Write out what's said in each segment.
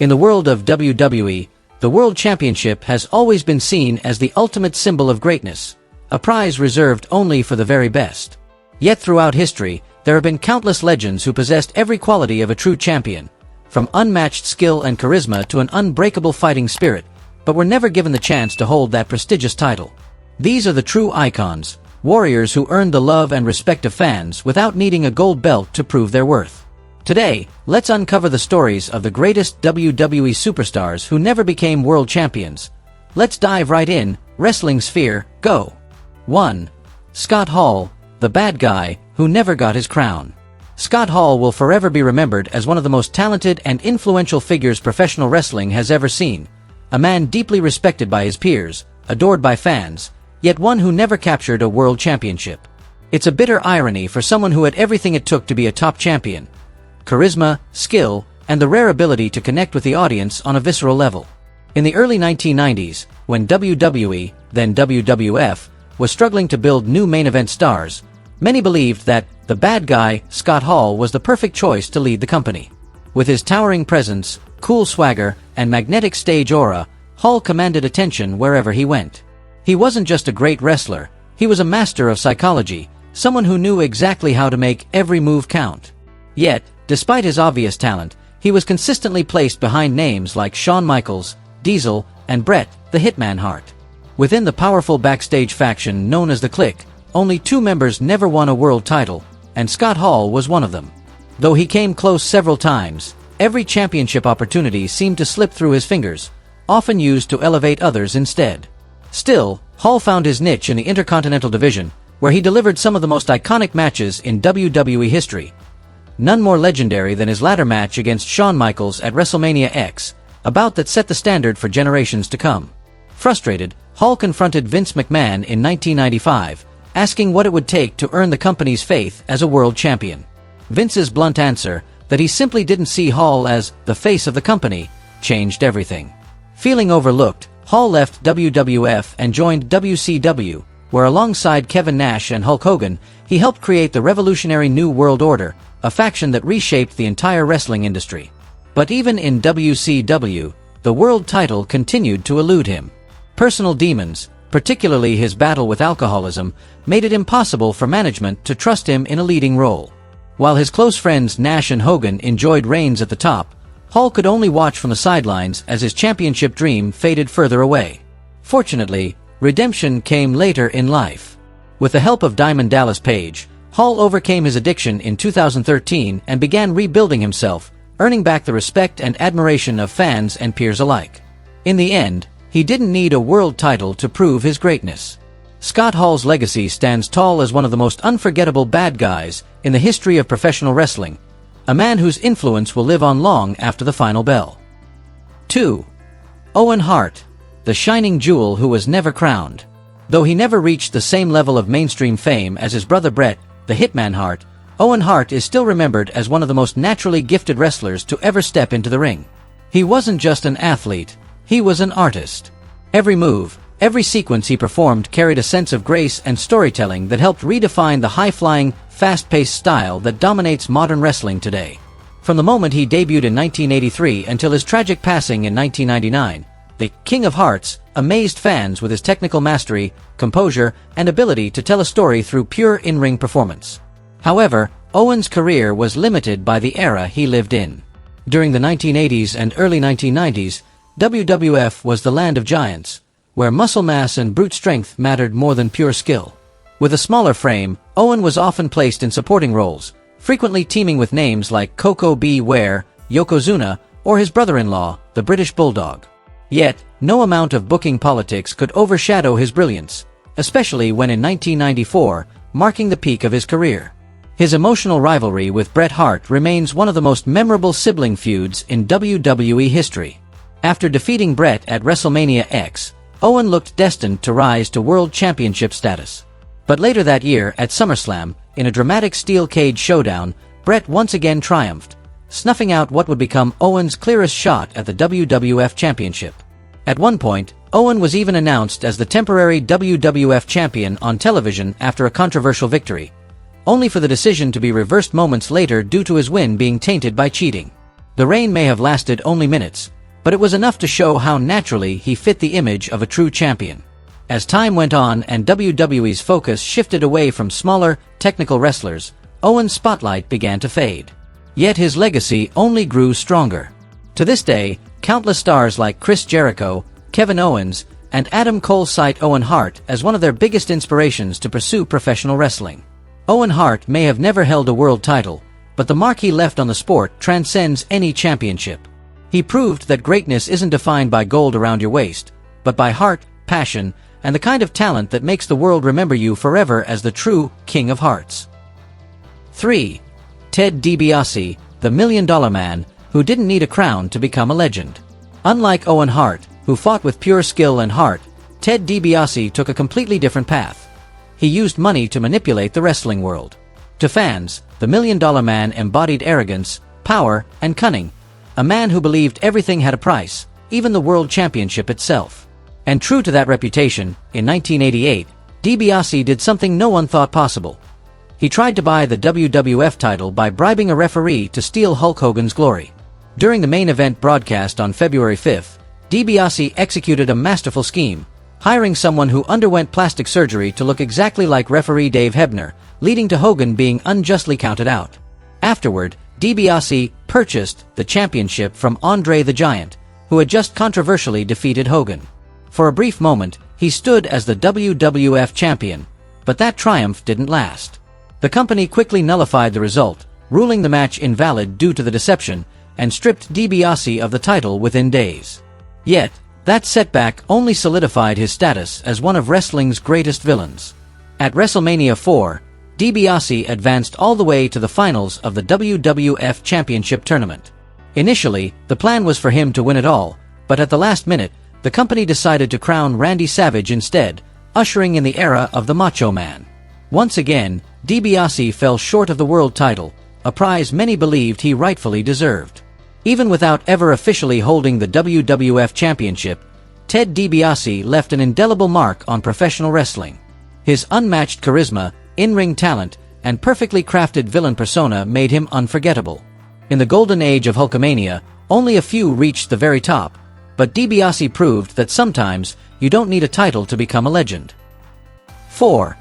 In the world of WWE, the World Championship has always been seen as the ultimate symbol of greatness, a prize reserved only for the very best. Yet throughout history, there have been countless legends who possessed every quality of a true champion, from unmatched skill and charisma to an unbreakable fighting spirit, but were never given the chance to hold that prestigious title. These are the true icons, warriors who earned the love and respect of fans without needing a gold belt to prove their worth. Today, let's uncover the stories of the greatest WWE superstars who never became world champions. Let's dive right in. Wrestling Sphere, go! 1. Scott Hall, the bad guy who never got his crown. Scott Hall will forever be remembered as one of the most talented and influential figures professional wrestling has ever seen. A man deeply respected by his peers, adored by fans, yet one who never captured a world championship. It's a bitter irony for someone who had everything it took to be a top champion: charisma, skill, and the rare ability to connect with the audience on a visceral level. In the early 1990s, when WWE, then WWF, was struggling to build new main event stars, many believed that the bad guy, Scott Hall, was the perfect choice to lead the company. With his towering presence, cool swagger, and magnetic stage aura, Hall commanded attention wherever he went. He wasn't just a great wrestler, he was a master of psychology, someone who knew exactly how to make every move count. Yet, despite his obvious talent, he was consistently placed behind names like Shawn Michaels, Diesel, and Bret the Hitman Hart. Within the powerful backstage faction known as the Clique, only 2 members never won a world title, and Scott Hall was one of them. Though he came close several times, every championship opportunity seemed to slip through his fingers, often used to elevate others instead. Still, Hall found his niche in the Intercontinental Division, where he delivered some of the most iconic matches in WWE history. None more legendary than his latter match against Shawn Michaels at WrestleMania X, a bout that set the standard for generations to come. Frustrated, Hall confronted Vince McMahon in 1995, asking what it would take to earn the company's faith as a world champion. Vince's blunt answer, that he simply didn't see Hall as the face of the company, changed everything. Feeling overlooked, Hall left WWF and joined WCW, where alongside Kevin Nash and Hulk Hogan, he helped create the revolutionary New World Order, a faction that reshaped the entire wrestling industry. But even in WCW, the world title continued to elude him. Personal demons, particularly his battle with alcoholism, made it impossible for management to trust him in a leading role. While his close friends Nash and Hogan enjoyed reigns at the top, Hall could only watch from the sidelines as his championship dream faded further away. Fortunately, redemption came later in life. With the help of Diamond Dallas Page, Hall overcame his addiction in 2013 and began rebuilding himself, earning back the respect and admiration of fans and peers alike. In the end, he didn't need a world title to prove his greatness. Scott Hall's legacy stands tall as one of the most unforgettable bad guys in the history of professional wrestling, a man whose influence will live on long after the final bell. 2. Owen Hart, the shining jewel who was never crowned. Though he never reached the same level of mainstream fame as his brother Bret the Hitman Hart, Owen Hart is still remembered as one of the most naturally gifted wrestlers to ever step into the ring. He wasn't just an athlete, he was an artist. Every move, every sequence he performed carried a sense of grace and storytelling that helped redefine the high-flying, fast-paced style that dominates modern wrestling today. From the moment he debuted in 1983 until his tragic passing in 1999, the King of Hearts amazed fans with his technical mastery, composure, and ability to tell a story through pure in-ring performance. However, Owen's career was limited by the era he lived in. During the 1980s and early 1990s, WWF was the land of giants, where muscle mass and brute strength mattered more than pure skill. With a smaller frame, Owen was often placed in supporting roles, frequently teaming with names like Koko B. Ware, Yokozuna, or his brother-in-law, the British Bulldog. Yet, no amount of booking politics could overshadow his brilliance, especially when in 1994, marking the peak of his career. His emotional rivalry with Bret Hart remains one of the most memorable sibling feuds in WWE history. After defeating Bret at WrestleMania X, Owen looked destined to rise to world championship status. But later that year at SummerSlam, in a dramatic steel cage showdown, Bret once again triumphed, snuffing out what would become Owen's clearest shot at the WWF Championship. At one point, Owen was even announced as the temporary WWF champion on television after a controversial victory, only for the decision to be reversed moments later due to his win being tainted by cheating. The reign may have lasted only minutes, but it was enough to show how naturally he fit the image of a true champion. As time went on and WWE's focus shifted away from smaller, technical wrestlers, Owen's spotlight began to fade. Yet his legacy only grew stronger. To this day, countless stars like Chris Jericho, Kevin Owens, and Adam Cole cite Owen Hart as one of their biggest inspirations to pursue professional wrestling. Owen Hart may have never held a world title, but the mark he left on the sport transcends any championship. He proved that greatness isn't defined by gold around your waist, but by heart, passion, and the kind of talent that makes the world remember you forever as the true King of Hearts. 3. Ted DiBiase, the $1 Million Man, who didn't need a crown to become a legend. Unlike Owen Hart, who fought with pure skill and heart, Ted DiBiase took a completely different path. He used money to manipulate the wrestling world. To fans, the $1 Million Man embodied arrogance, power, and cunning, a man who believed everything had a price, even the World Championship itself. And true to that reputation, in 1988, DiBiase did something no one thought possible. He tried to buy the WWF title by bribing a referee to steal Hulk Hogan's glory. During the main event broadcast on February 5th, DiBiase executed a masterful scheme, hiring someone who underwent plastic surgery to look exactly like referee Dave Hebner, leading to Hogan being unjustly counted out. Afterward, DiBiase purchased the championship from Andre the Giant, who had just controversially defeated Hogan. For a brief moment, he stood as the WWF champion, but that triumph didn't last. The company quickly nullified the result, ruling the match invalid due to the deception, and stripped DiBiase of the title within days. Yet, that setback only solidified his status as one of wrestling's greatest villains. At WrestleMania 4, DiBiase advanced all the way to the finals of the WWF Championship Tournament. Initially, the plan was for him to win it all, but at the last minute, the company decided to crown Randy Savage instead, ushering in the era of the Macho Man. Once again, DiBiase fell short of the world title, a prize many believed he rightfully deserved. Even without ever officially holding the WWF Championship, Ted DiBiase left an indelible mark on professional wrestling. His unmatched charisma, in-ring talent, and perfectly crafted villain persona made him unforgettable. In the golden age of Hulkamania, only a few reached the very top, but DiBiase proved that sometimes you don't need a title to become a legend. 4.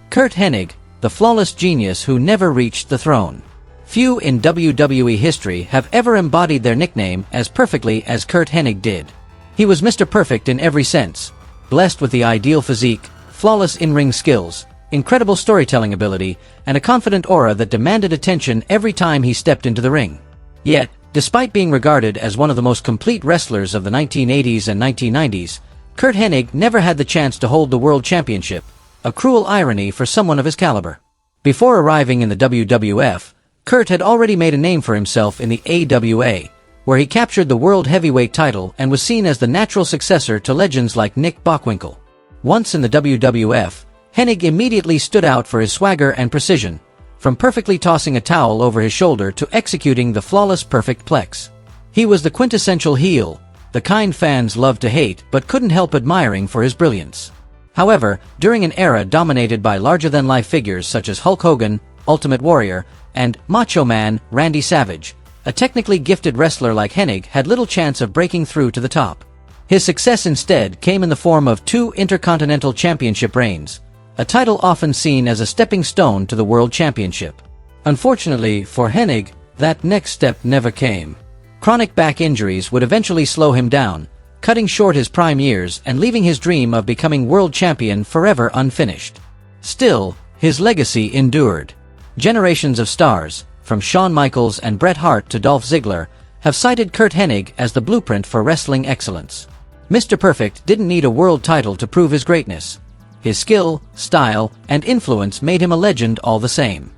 Curt Hennig, the flawless genius who never reached the throne. Few in WWE history have ever embodied their nickname as perfectly as Curt Hennig did. He was Mr. Perfect in every sense, blessed with the ideal physique, flawless in-ring skills, incredible storytelling ability, and a confident aura that demanded attention every time he stepped into the ring. Yet, despite being regarded as one of the most complete wrestlers of the 1980s and 1990s, Curt Hennig never had the chance to hold the World Championship, a cruel irony for someone of his caliber. Before arriving in the WWF, Curt had already made a name for himself in the AWA, where he captured the World Heavyweight title and was seen as the natural successor to legends like Nick Bockwinkel. Once in the WWF, Hennig immediately stood out for his swagger and precision, from perfectly tossing a towel over his shoulder to executing the flawless perfect plex. He was the quintessential heel, the kind fans loved to hate but couldn't help admiring for his brilliance. However, during an era dominated by larger-than-life figures such as Hulk Hogan, Ultimate Warrior, and Macho Man Randy Savage, a technically gifted wrestler like Hennig had little chance of breaking through to the top. His success instead came in the form of 2 Intercontinental Championship reigns, a title often seen as a stepping stone to the World Championship. Unfortunately for Hennig, that next step never came. Chronic back injuries would eventually slow him down, cutting short his prime years and leaving his dream of becoming world champion forever unfinished. Still, his legacy endured. Generations of stars, from Shawn Michaels and Bret Hart to Dolph Ziggler, have cited Curt Hennig as the blueprint for wrestling excellence. Mr. Perfect didn't need a world title to prove his greatness. His skill, style, and influence made him a legend all the same.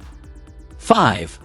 5.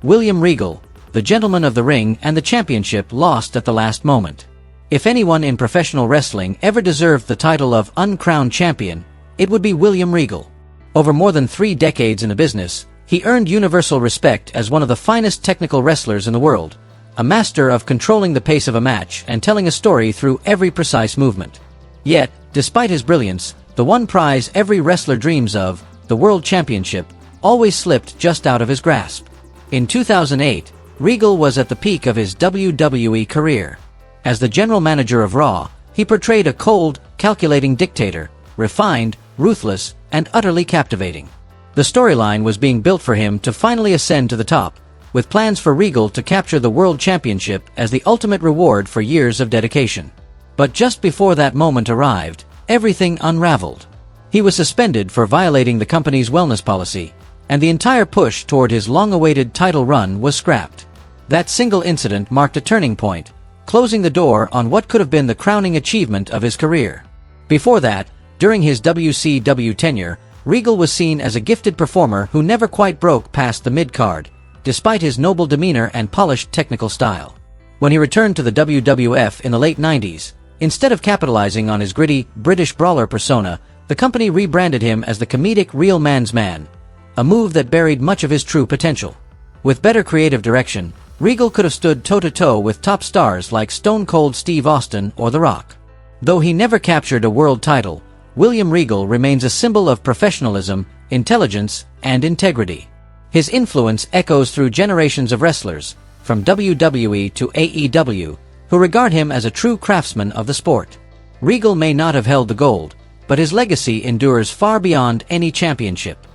William Regal, the gentleman of the ring and the championship lost at the last moment. If anyone in professional wrestling ever deserved the title of uncrowned champion, it would be William Regal. Over more than 3 decades in the business, he earned universal respect as one of the finest technical wrestlers in the world, a master of controlling the pace of a match and telling a story through every precise movement. Yet, despite his brilliance, the one prize every wrestler dreams of, the World Championship, always slipped just out of his grasp. In 2008, Regal was at the peak of his WWE career. As the general manager of Raw, he portrayed a cold, calculating dictator, refined, ruthless, and utterly captivating. The storyline was being built for him to finally ascend to the top, with plans for Regal to capture the World Championship as the ultimate reward for years of dedication. But just before that moment arrived, everything unraveled. He was suspended for violating the company's wellness policy, and the entire push toward his long-awaited title run was scrapped. That single incident marked a turning point, closing the door on what could have been the crowning achievement of his career. Before that, during his WCW tenure, Regal was seen as a gifted performer who never quite broke past the mid-card, despite his noble demeanor and polished technical style. When he returned to the WWF in the late 90s, instead of capitalizing on his gritty, British brawler persona, the company rebranded him as the comedic real man's man, a move that buried much of his true potential. With better creative direction, Regal could have stood toe-to-toe with top stars like Stone Cold Steve Austin or The Rock. Though he never captured a world title, William Regal remains a symbol of professionalism, intelligence, and integrity. His influence echoes through generations of wrestlers, from WWE to AEW, who regard him as a true craftsman of the sport. Regal may not have held the gold, but his legacy endures far beyond any championship.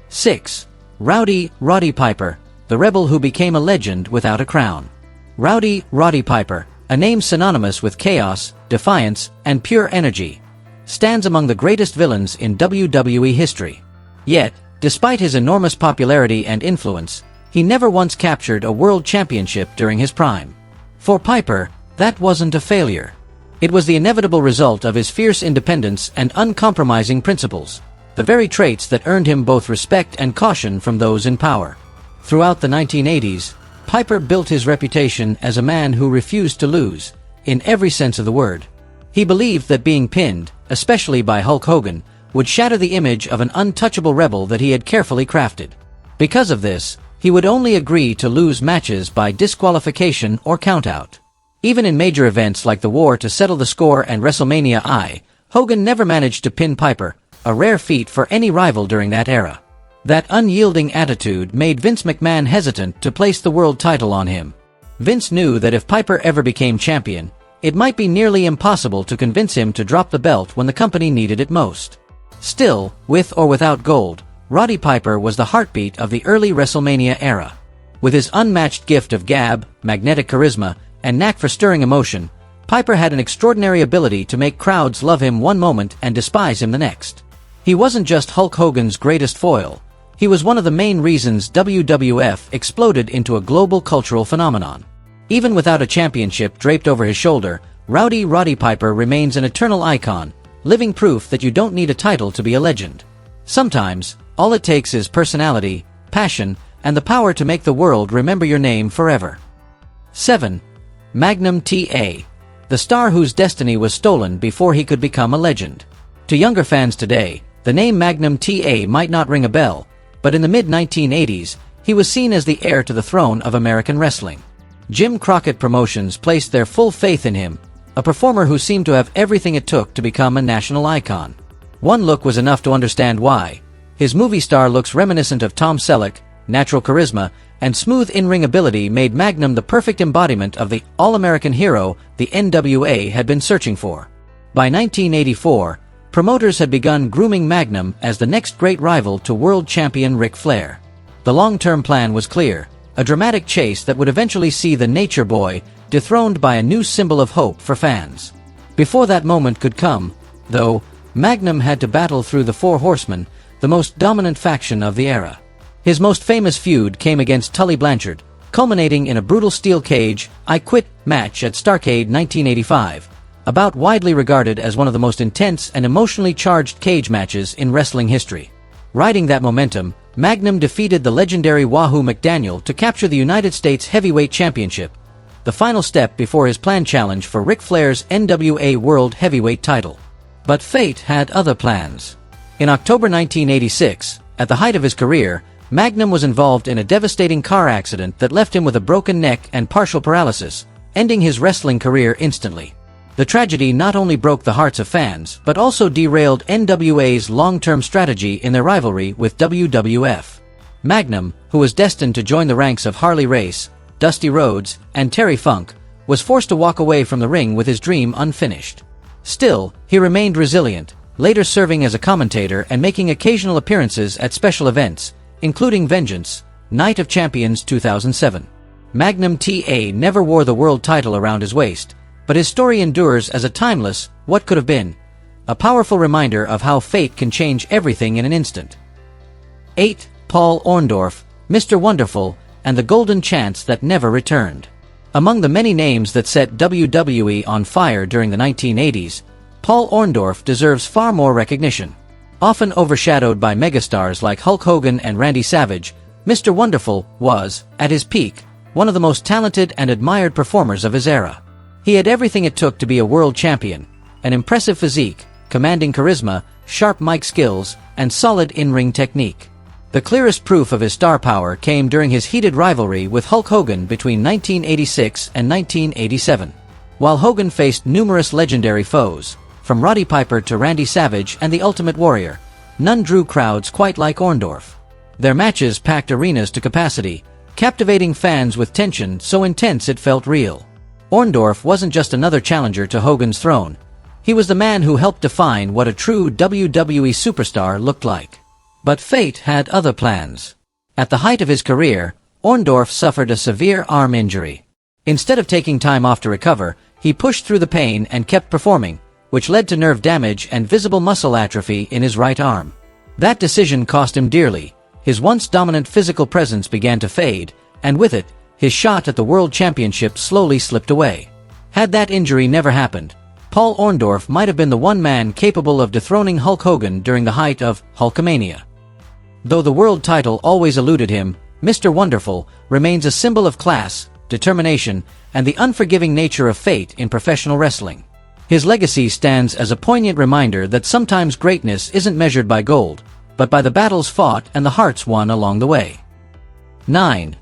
6. Roddy Piper, the rebel who became a legend without a crown. Roddy Piper, a name synonymous with chaos, defiance, and pure energy, stands among the greatest villains in WWE history. Yet, despite his enormous popularity and influence, he never once captured a world championship during his prime. For Piper, that wasn't a failure. It was the inevitable result of his fierce independence and uncompromising principles, the very traits that earned him both respect and caution from those in power. Throughout the 1980s, Piper built his reputation as a man who refused to lose, in every sense of the word. He believed that being pinned, especially by Hulk Hogan, would shatter the image of an untouchable rebel that he had carefully crafted. Because of this, he would only agree to lose matches by disqualification or countout. Even in major events like the War to Settle the Score and WrestleMania I, Hogan never managed to pin Piper, a rare feat for any rival during that era. That unyielding attitude made Vince McMahon hesitant to place the world title on him. Vince knew that if Piper ever became champion, it might be nearly impossible to convince him to drop the belt when the company needed it most. Still, with or without gold, Roddy Piper was the heartbeat of the early WrestleMania era. With his unmatched gift of gab, magnetic charisma, and knack for stirring emotion, Piper had an extraordinary ability to make crowds love him one moment and despise him the next. He wasn't just Hulk Hogan's greatest foil. He was one of the main reasons WWF exploded into a global cultural phenomenon. Even without a championship draped over his shoulder, Roddy Piper remains an eternal icon, living proof that you don't need a title to be a legend. Sometimes, all it takes is personality, passion, and the power to make the world remember your name forever. 7. Magnum TA, the star whose destiny was stolen before he could become a legend. To younger fans today, the name Magnum TA might not ring a bell, but in the mid-1980s, he was seen as the heir to the throne of American wrestling. Jim Crockett Promotions placed their full faith in him, a performer who seemed to have everything it took to become a national icon. One look was enough to understand why. His movie star looks reminiscent of Tom Selleck, natural charisma, and smooth in-ring ability made Magnum the perfect embodiment of the all-American hero the NWA had been searching for. By 1984, promoters had begun grooming Magnum as the next great rival to world champion Ric Flair. The long-term plan was clear, a dramatic chase that would eventually see the Nature Boy dethroned by a new symbol of hope for fans. Before that moment could come, though, Magnum had to battle through the Four Horsemen, the most dominant faction of the era. His most famous feud came against Tully Blanchard, culminating in a brutal steel cage, I Quit match at Starrcade 1985, a bout widely regarded as one of the most intense and emotionally charged cage matches in wrestling history. Riding that momentum, Magnum defeated the legendary Wahoo McDaniel to capture the United States Heavyweight Championship, the final step before his planned challenge for Ric Flair's NWA World Heavyweight title. But fate had other plans. In October 1986, at the height of his career, Magnum was involved in a devastating car accident that left him with a broken neck and partial paralysis, ending his wrestling career instantly. The tragedy not only broke the hearts of fans, but also derailed NWA's long-term strategy in their rivalry with WWF. Magnum, who was destined to join the ranks of Harley Race, Dusty Rhodes, and Terry Funk, was forced to walk away from the ring with his dream unfinished. Still, he remained resilient, later serving as a commentator and making occasional appearances at special events, including Vengeance, Night of Champions 2007. Magnum TA never wore the world title around his waist, but his story endures as a timeless, what could have been, a powerful reminder of how fate can change everything in an instant. 8. Paul Orndorff, Mr. Wonderful, and the Golden Chance that never returned. Among the many names that set WWE on fire during the 1980s, Paul Orndorff deserves far more recognition. Often overshadowed by megastars like Hulk Hogan and Randy Savage, Mr. Wonderful was, at his peak, one of the most talented and admired performers of his era. He had everything it took to be a world champion: an impressive physique, commanding charisma, sharp mic skills, and solid in-ring technique. The clearest proof of his star power came during his heated rivalry with Hulk Hogan between 1986 and 1987. While Hogan faced numerous legendary foes, from Roddy Piper to Randy Savage and the Ultimate Warrior, none drew crowds quite like Orndorff. Their matches packed arenas to capacity, captivating fans with tension so intense it felt real. Orndorff wasn't just another challenger to Hogan's throne. He was the man who helped define what a true WWE superstar looked like. But fate had other plans. At the height of his career, Orndorff suffered a severe arm injury. Instead of taking time off to recover, he pushed through the pain and kept performing, which led to nerve damage and visible muscle atrophy in his right arm. That decision cost him dearly. His once dominant physical presence began to fade, and with it, his shot at the World Championship slowly slipped away. Had that injury never happened, Paul Orndorff might have been the one man capable of dethroning Hulk Hogan during the height of Hulkamania. Though the world title always eluded him, Mr. Wonderful remains a symbol of class, determination, and the unforgiving nature of fate in professional wrestling. His legacy stands as a poignant reminder that sometimes greatness isn't measured by gold, but by the battles fought and the hearts won along the way. 9.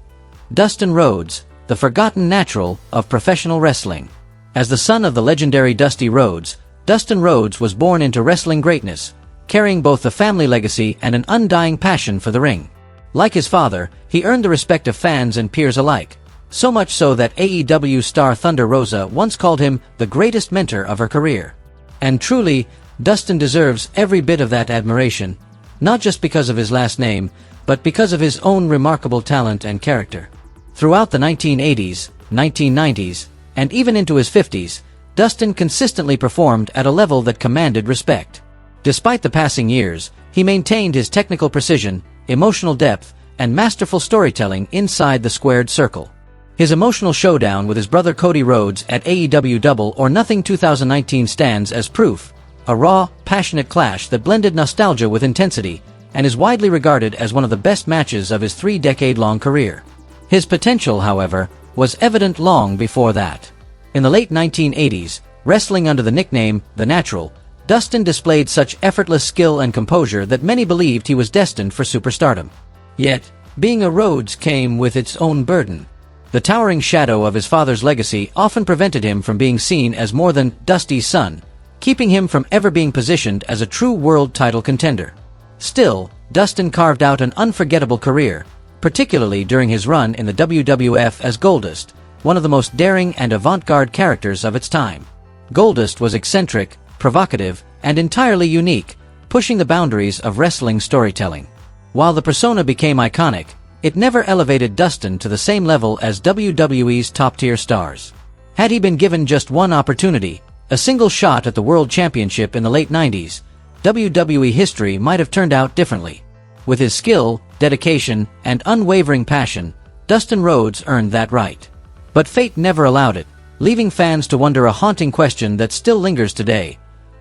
Dustin Rhodes, the forgotten natural of professional wrestling. As the son of the legendary Dusty Rhodes, Dustin Rhodes was born into wrestling greatness, carrying both the family legacy and an undying passion for the ring. Like his father, he earned the respect of fans and peers alike, so much so that AEW star Thunder Rosa once called him the greatest mentor of her career. And truly, Dustin deserves every bit of that admiration, not just because of his last name, but because of his own remarkable talent and character. Throughout the 1980s, 1990s, and even into his 50s, Dustin consistently performed at a level that commanded respect. Despite the passing years, he maintained his technical precision, emotional depth, and masterful storytelling inside the squared circle. His emotional showdown with his brother Cody Rhodes at AEW Double or Nothing 2019 stands as proof, a raw, passionate clash that blended nostalgia with intensity, and is widely regarded as one of the best matches of his 3-decade-long career. His potential, however, was evident long before that. In the late 1980s, wrestling under the nickname The Natural, Dustin displayed such effortless skill and composure that many believed he was destined for superstardom. Yet, being a Rhodes came with its own burden. The towering shadow of his father's legacy often prevented him from being seen as more than Dusty's son, keeping him from ever being positioned as a true world title contender. Still, Dustin carved out an unforgettable career, particularly during his run in the WWF as Goldust, one of the most daring and avant-garde characters of its time. Goldust was eccentric, provocative, and entirely unique, pushing the boundaries of wrestling storytelling. While the persona became iconic, it never elevated Dustin to the same level as WWE's top-tier stars. Had he been given just one opportunity, a single shot at the World Championship in the late 90s, WWE history might have turned out differently. With his skill, dedication, and unwavering passion, Dustin Rhodes earned that right. But fate never allowed it, leaving fans to wonder a haunting question that still lingers today.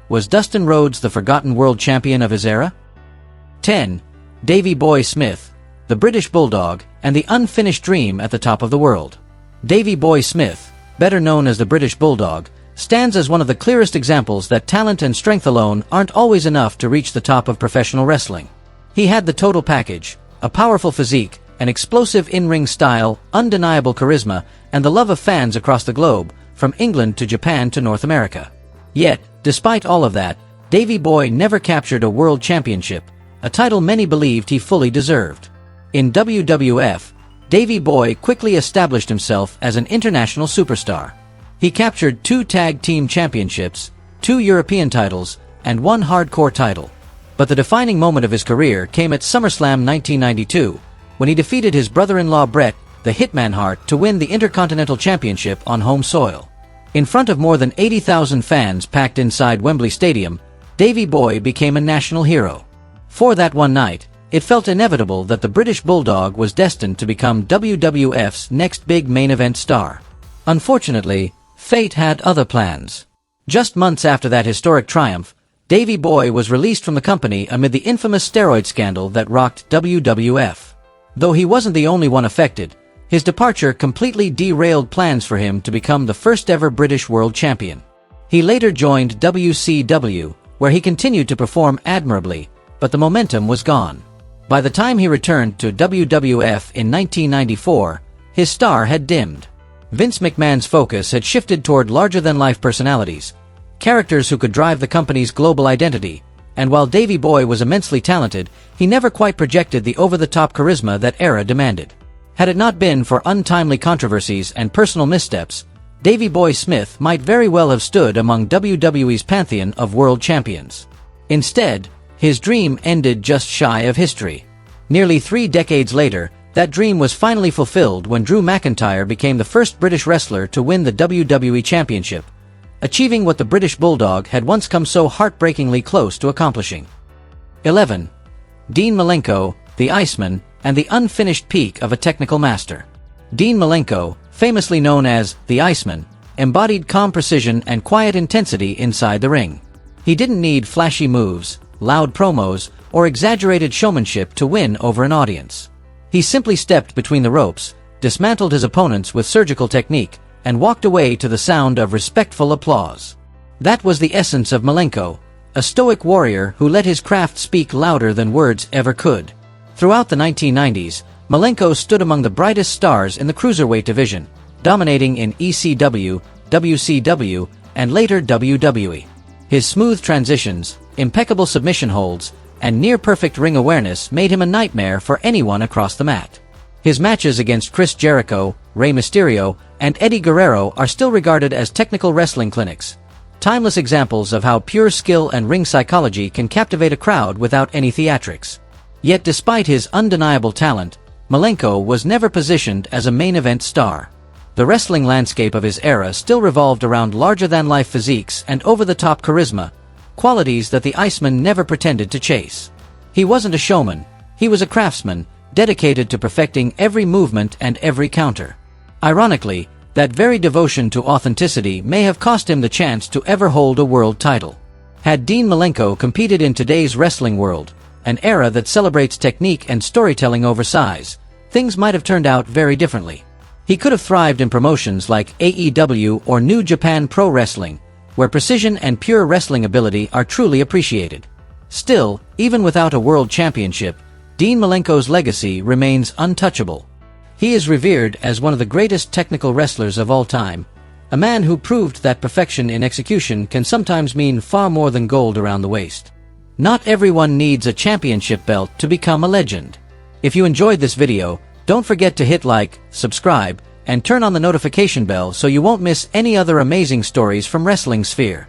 Was Dustin Rhodes the forgotten world champion of his era? 10. Davey Boy Smith, the British Bulldog, and the unfinished dream at the top of the world. Davey Boy Smith, better known as the British Bulldog, stands as one of the clearest examples that talent and strength alone aren't always enough to reach the top of professional wrestling. He had the total package: a powerful physique, an explosive in-ring style, undeniable charisma, and the love of fans across the globe, from England to Japan to North America. Yet, despite all of that, Davey Boy never captured a world championship, a title many believed he fully deserved. In WWF, Davey Boy quickly established himself as an international superstar. He captured 2 tag team championships, 2 European titles, and 1 hardcore title. But the defining moment of his career came at SummerSlam 1992, when he defeated his brother-in-law Bret, the Hitman Hart, to win the Intercontinental Championship on home soil. In front of more than 80,000 fans packed inside Wembley Stadium, Davey Boy became a national hero. For that one night, it felt inevitable that the British Bulldog was destined to become WWF's next big main event star. Unfortunately, fate had other plans. Just months after that historic triumph, Davey Boy was released from the company amid the infamous steroid scandal that rocked WWF. Though he wasn't the only one affected, his departure completely derailed plans for him to become the first-ever British World Champion. He later joined WCW, where he continued to perform admirably, but the momentum was gone. By the time he returned to WWF in 1994, his star had dimmed. Vince McMahon's focus had shifted toward larger-than-life personalities, characters who could drive the company's global identity, and while Davey Boy was immensely talented, he never quite projected the over-the-top charisma that era demanded. Had it not been for untimely controversies and personal missteps, Davey Boy Smith might very well have stood among WWE's pantheon of world champions. Instead, his dream ended just shy of history. Nearly 3 decades later, that dream was finally fulfilled when Drew McIntyre became the first British wrestler to win the WWE Championship, achieving what the British Bulldog had once come so heartbreakingly close to accomplishing. 11. Dean Malenko, the Iceman, and the unfinished peak of a technical master. Dean Malenko, famously known as the Iceman, embodied calm precision and quiet intensity inside the ring. He didn't need flashy moves, loud promos, or exaggerated showmanship to win over an audience. He simply stepped between the ropes, dismantled his opponents with surgical technique, and walked away to the sound of respectful applause. That was the essence of Malenko, a stoic warrior who let his craft speak louder than words ever could. Throughout the 1990s, Malenko stood among the brightest stars in the cruiserweight division, dominating in ECW, WCW, and later WWE. His smooth transitions, impeccable submission holds, and near-perfect ring awareness made him a nightmare for anyone across the mat. His matches against Chris Jericho, Rey Mysterio, and Eddie Guerrero are still regarded as technical wrestling clinics, timeless examples of how pure skill and ring psychology can captivate a crowd without any theatrics. Yet despite his undeniable talent, Malenko was never positioned as a main event star. The wrestling landscape of his era still revolved around larger-than-life physiques and over-the-top charisma, qualities that the Iceman never pretended to chase. He wasn't a showman, he was a craftsman, dedicated to perfecting every movement and every counter. Ironically, that very devotion to authenticity may have cost him the chance to ever hold a world title. Had Dean Malenko competed in today's wrestling world, an era that celebrates technique and storytelling over size, things might have turned out very differently. He could have thrived in promotions like AEW or New Japan Pro Wrestling, where precision and pure wrestling ability are truly appreciated. Still, even without a world championship, Dean Malenko's legacy remains untouchable. He is revered as one of the greatest technical wrestlers of all time, a man who proved that perfection in execution can sometimes mean far more than gold around the waist. Not everyone needs a championship belt to become a legend. If you enjoyed this video, don't forget to hit like, subscribe, and turn on the notification bell so you won't miss any other amazing stories from Wrestling Sphere.